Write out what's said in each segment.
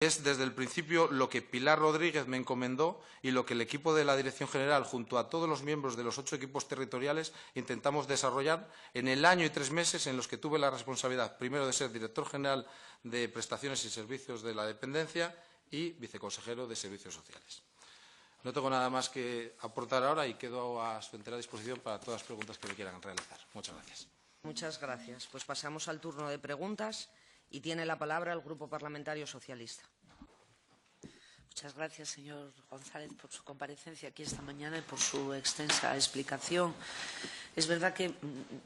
Es desde el principio lo que Pilar Rodríguez me encomendó y lo que el equipo de la Dirección General, junto a todos los miembros de los 8 equipos territoriales, intentamos desarrollar en el año y 3 meses en los que tuve la responsabilidad, primero de ser director general de Prestaciones y Servicios de la Dependencia y viceconsejero de Servicios Sociales. No tengo nada más que aportar ahora y quedo a su entera disposición para todas las preguntas que me quieran realizar. Muchas gracias. Muchas gracias. Pues pasamos al turno de preguntas y tiene la palabra el Grupo Parlamentario Socialista. Muchas gracias, señor González, por su comparecencia aquí esta mañana y por su extensa explicación. Es verdad que,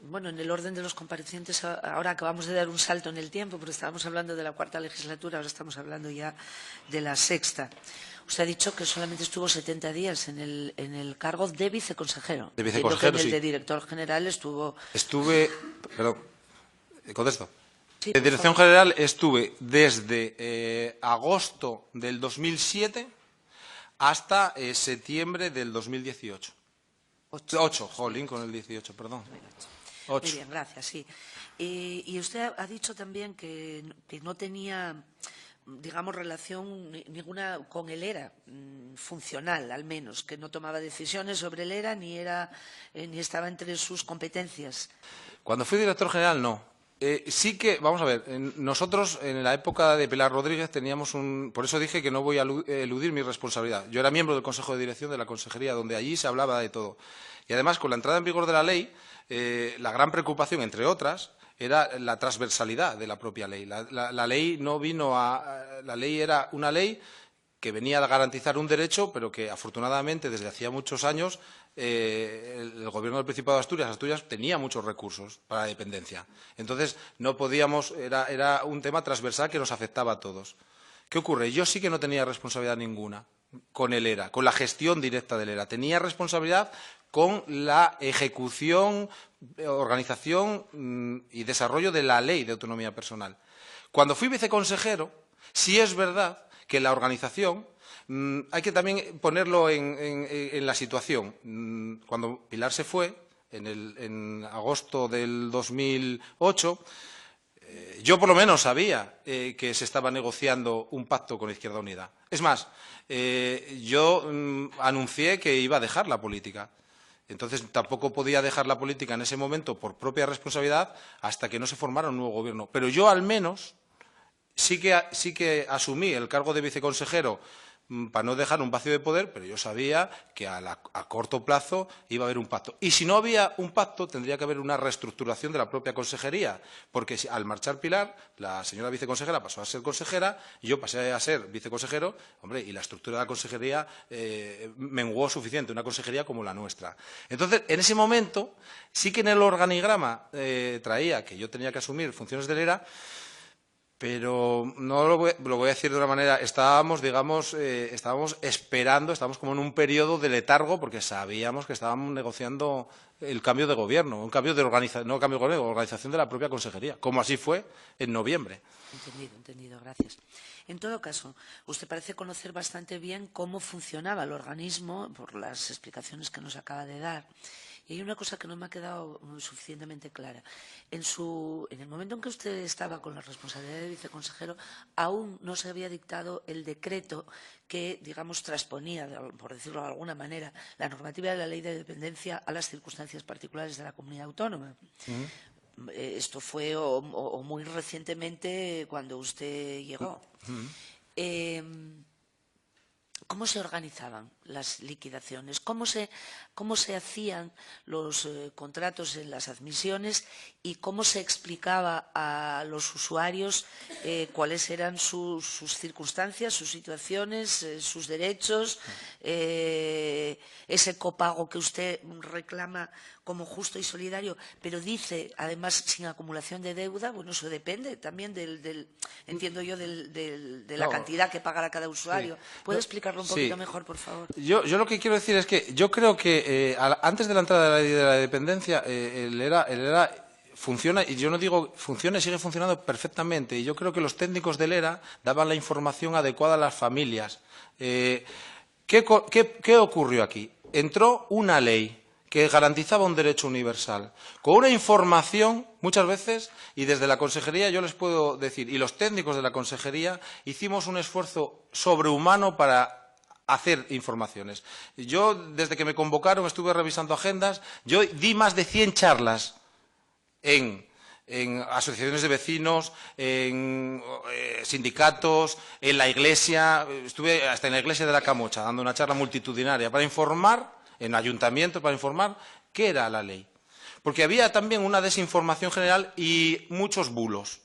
bueno, en el orden de los comparecientes, ahora acabamos de dar un salto en el tiempo, porque estábamos hablando de la 4ª legislatura, ahora estamos hablando ya de la 6ª. Usted ha dicho que solamente estuvo 70 días en el cargo de viceconsejero. De viceconsejero, sí. En el de director general estuvo... Perdón, contesto. Sí, En Dirección General estuve desde agosto del 2007 hasta septiembre del 2018. 8, jolín, con el 18, perdón. 8. Muy bien, gracias, sí. Y usted ha dicho también que no tenía, digamos, relación ninguna con el ERA, funcional al menos, que no tomaba decisiones sobre el ERA ni estaba entre sus competencias. Cuando fui director general, no. Sí que, vamos a ver, nosotros en la época de Pilar Rodríguez teníamos por eso dije que no voy a eludir mi responsabilidad. Yo era miembro del Consejo de Dirección de la Consejería, donde allí se hablaba de todo. Y además, con la entrada en vigor de la ley, la gran preocupación, entre otras, era la transversalidad de la propia ley. La ley no vino la ley era una ley que venía a garantizar un derecho, pero que afortunadamente desde hacía muchos años el Gobierno del Principado de Asturias tenía muchos recursos para la dependencia. Entonces, no podíamos, era un tema transversal que nos afectaba a todos. ¿Qué ocurre? Yo sí que no tenía responsabilidad ninguna con el ERA, con la gestión directa del ERA. Tenía responsabilidad con la ejecución, organización y desarrollo de la Ley de Autonomía Personal. Cuando fui viceconsejero, sí es verdad que la organización, hay que también ponerlo en la situación. Cuando Pilar se fue, en agosto del 2008, yo por lo menos sabía que se estaba negociando un pacto con Izquierda Unida. Es más, yo anuncié que iba a dejar la política. Entonces, tampoco podía dejar la política en ese momento por propia responsabilidad hasta que no se formara un nuevo gobierno. Pero yo, al menos, sí que asumí el cargo de viceconsejero para no dejar un vacío de poder, pero yo sabía que a corto plazo iba a haber un pacto. Y si no había un pacto, tendría que haber una reestructuración de la propia consejería, porque al marchar Pilar, la señora viceconsejera pasó a ser consejera y yo pasé a ser viceconsejero, hombre, y la estructura de la consejería menguó suficiente, una consejería como la nuestra. Entonces, en ese momento, sí que en el organigrama traía que yo tenía que asumir funciones del ERA, pero no lo voy a decir de una manera, estábamos esperando, estábamos como en un periodo de letargo porque sabíamos que estábamos negociando el cambio de gobierno, un cambio de organización de la propia consejería, como así fue en noviembre. Entendido, gracias. En todo caso, usted parece conocer bastante bien cómo funcionaba el organismo por las explicaciones que nos acaba de dar. Y hay una cosa que no me ha quedado suficientemente clara. En el momento en que usted estaba con la responsabilidad de viceconsejero, aún no se había dictado el decreto que, digamos, transponía, por decirlo de alguna manera, la normativa de la Ley de Dependencia a las circunstancias particulares de la comunidad autónoma. Esto fue o muy recientemente cuando usted llegó. ¿Cómo se organizaban las liquidaciones? ¿Cómo se hacían los contratos en las admisiones? ¿Y cómo se explicaba a los usuarios cuáles eran sus circunstancias, sus situaciones, sus derechos, ese copago que usted reclama como justo y solidario, pero dice, además, sin acumulación de deuda? Bueno, eso depende también entiendo yo, de la cantidad que pagará cada usuario. ¿Puede explicarlo un poquito mejor, por favor? Yo lo que quiero decir es que yo creo que antes de la entrada de la Ley de la Dependencia, el ERA funciona, y yo no digo funciona, sigue funcionando perfectamente. Y yo creo que los técnicos del ERA daban la información adecuada a las familias. ¿Qué ocurrió aquí? Entró una ley que garantizaba un derecho universal, con una información, muchas veces, y desde la Consejería yo les puedo decir, y los técnicos de la Consejería, hicimos un esfuerzo sobrehumano para hacer informaciones. Yo, desde que me convocaron, estuve revisando agendas, yo di más de 100 charlas en asociaciones de vecinos, en sindicatos, en la Iglesia, estuve hasta en la Iglesia de la Camocha dando una charla multitudinaria para informar, en ayuntamientos, para informar qué era la ley. Porque había también una desinformación general y muchos bulos,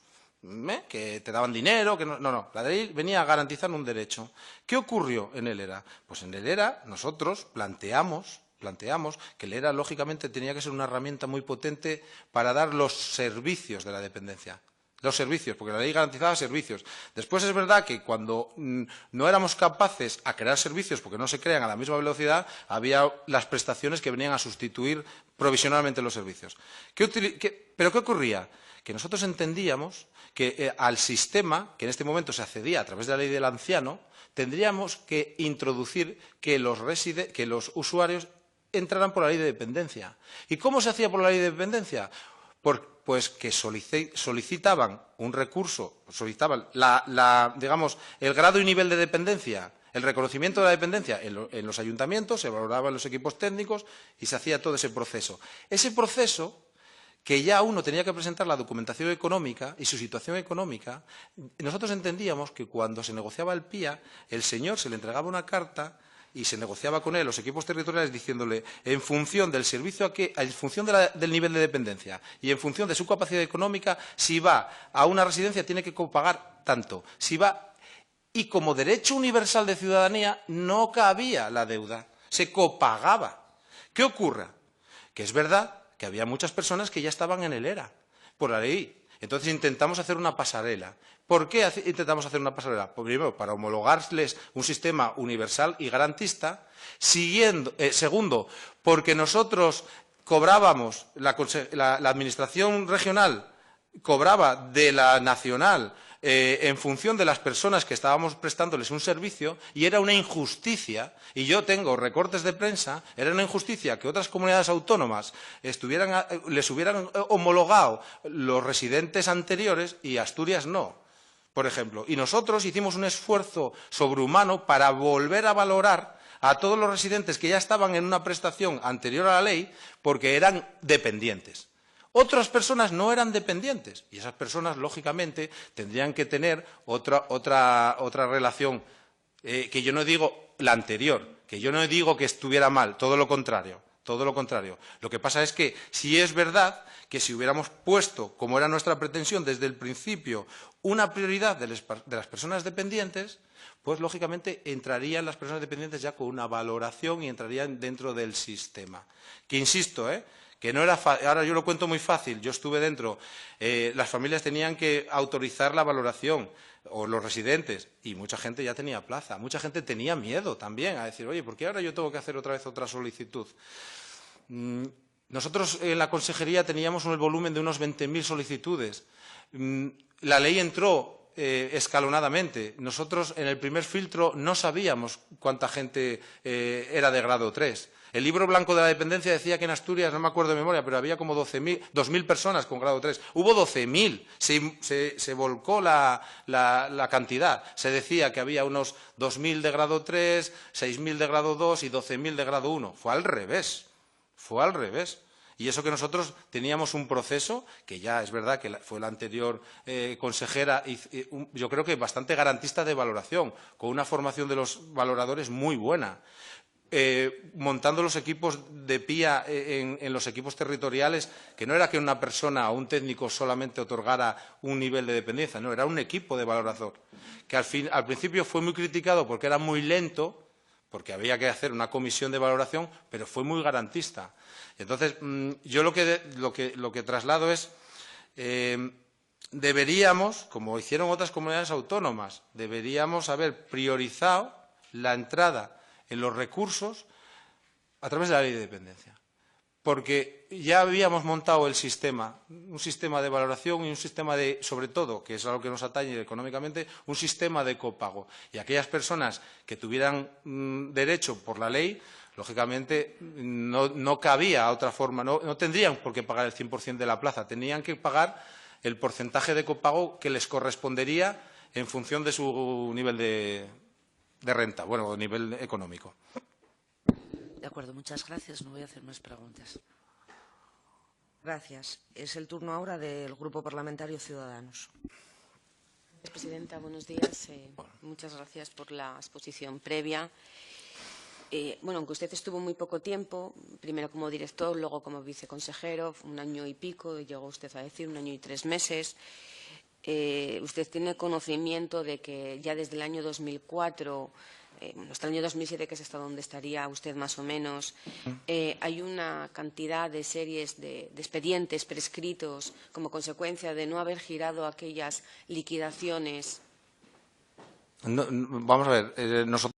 que te daban dinero, que no, la ley venía a garantizar un derecho. ¿Qué ocurrió en el ERA? Pues en el ERA nosotros planteamos que el ERA, lógicamente, tenía que ser una herramienta muy potente para dar los servicios de la dependencia. Los servicios, porque la ley garantizaba servicios. Después es verdad que cuando no éramos capaces a crear servicios, porque no se crean a la misma velocidad, había las prestaciones que venían a sustituir provisionalmente los servicios. ¿Pero qué ocurría? Que nosotros entendíamos que al sistema, que en este momento se accedía a través de la ley del anciano, tendríamos que introducir que los usuarios entraran por la ley de dependencia. ¿Y cómo se hacía por la ley de dependencia? Pues que solicitaban un recurso, solicitaban digamos, el grado y nivel de dependencia, el reconocimiento de la dependencia en los ayuntamientos, se valoraban los equipos técnicos y se hacía todo ese proceso. Ese proceso, que ya uno tenía que presentar la documentación económica y su situación económica, nosotros entendíamos que cuando se negociaba el PIA, el señor se le entregaba una carta y se negociaba con él los equipos territoriales diciéndole, en función del servicio, en función del nivel de dependencia y en función de su capacidad económica, si va a una residencia tiene que copagar tanto. Y como derecho universal de ciudadanía no cabía la deuda, se copagaba. ¿Qué ocurre? Que es verdad que había muchas personas que ya estaban en el ERA, por la ley. Entonces intentamos hacer una pasarela. ¿Por qué intentamos hacer una pasarela? Pues primero, para homologarles un sistema universal y garantista. Segundo, porque nosotros cobrábamos, la Administración regional cobraba de la nacional en función de las personas que estábamos prestándoles un servicio, y era una injusticia, y yo tengo recortes de prensa, era una injusticia que otras comunidades autónomas les hubieran homologado los residentes anteriores y Asturias no, por ejemplo. Y nosotros hicimos un esfuerzo sobrehumano para volver a valorar a todos los residentes que ya estaban en una prestación anterior a la ley porque eran dependientes. Otras personas no eran dependientes y esas personas, lógicamente, tendrían que tener otra relación, que yo no digo la anterior, que yo no digo que estuviera mal, todo lo contrario. Todo lo contrario. Lo que pasa es que sí es verdad que si hubiéramos puesto, como era nuestra pretensión desde el principio, una prioridad de las personas dependientes, pues lógicamente entrarían las personas dependientes ya con una valoración y entrarían dentro del sistema. Que insisto, que no era fácil. Ahora yo lo cuento muy fácil, yo estuve dentro, las familias tenían que autorizar la valoración, o los residentes, y mucha gente ya tenía plaza, mucha gente tenía miedo también a decir, oye, ¿por qué ahora yo tengo que hacer otra vez otra solicitud? Nosotros en la consejería teníamos un volumen de unos 20.000 solicitudes. La ley entró escalonadamente. Nosotros en el primer filtro no sabíamos cuánta gente era de grado 3. El libro blanco de la dependencia decía que en Asturias, no me acuerdo de memoria, pero había como 2.000 personas con grado 3. Hubo 12.000. Se volcó la cantidad. Se decía que había unos 2.000 de grado 3, 6.000 de grado 2 y 12.000 de grado 1. Fue al revés. Fue al revés. Y eso que nosotros teníamos un proceso, que ya es verdad que fue la anterior consejera, yo creo que bastante garantista de valoración, con una formación de los valoradores muy buena. Montando los equipos de PIA en los equipos territoriales, que no era que una persona o un técnico solamente otorgara un nivel de dependencia, no, era un equipo de valorador, que al principio fue muy criticado porque era muy lento, porque había que hacer una comisión de valoración, pero fue muy garantista. Entonces, yo lo que traslado es, deberíamos, como hicieron otras comunidades autónomas, deberíamos haber priorizado la entrada en los recursos a través de la ley de dependencia. Porque ya habíamos montado el sistema, un sistema de valoración y un sistema de, sobre todo, que es algo que nos atañe económicamente, un sistema de copago. Y aquellas personas que tuvieran derecho por la ley, Lógicamente, no cabía otra forma, no tendrían por qué pagar el 100% de la plaza, tenían que pagar el porcentaje de copago que les correspondería en función de su nivel de renta, bueno, nivel económico. De acuerdo, muchas gracias. No voy a hacer más preguntas. Gracias. Es el turno ahora del Grupo Parlamentario Ciudadanos. Presidenta, buenos días. Muchas gracias por la exposición previa. Bueno, aunque usted estuvo muy poco tiempo, primero como director, luego como viceconsejero, 1 año y pico, llegó usted a decir 1 año y 3 meses. Usted tiene conocimiento de que ya desde el año 2004, hasta el año 2007, que es hasta donde estaría usted más o menos, hay una cantidad de series de expedientes prescritos como consecuencia de no haber girado aquellas liquidaciones. Vamos a ver, nosotros